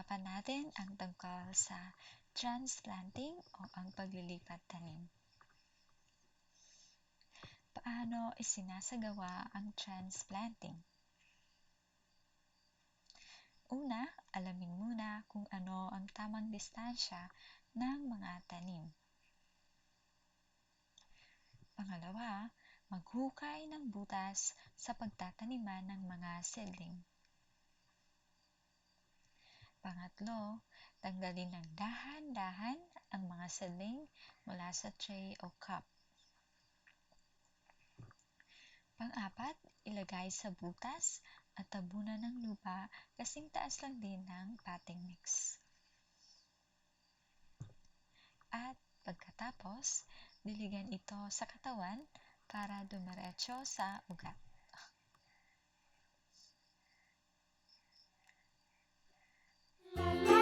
Pag-uusapan natin ang tungkol sa transplanting o ang paglilipat tanim. Paano isinasagawa ang transplanting? Una, alamin muna kung ano ang tamang distansya ng mga tanim. Pangalawa, maghukay ng butas sa pagtataniman ng mga seedling. Pangatlo, tanggalin ng dahan-dahan ang mga seedling mula sa tray o cup. Pang-apat, ilagay sa butas at tabunan ng lupa kasing taas lang din ng potting mix. At pagkatapos, diligan ito sa katawan para dumiretso sa ugat. La la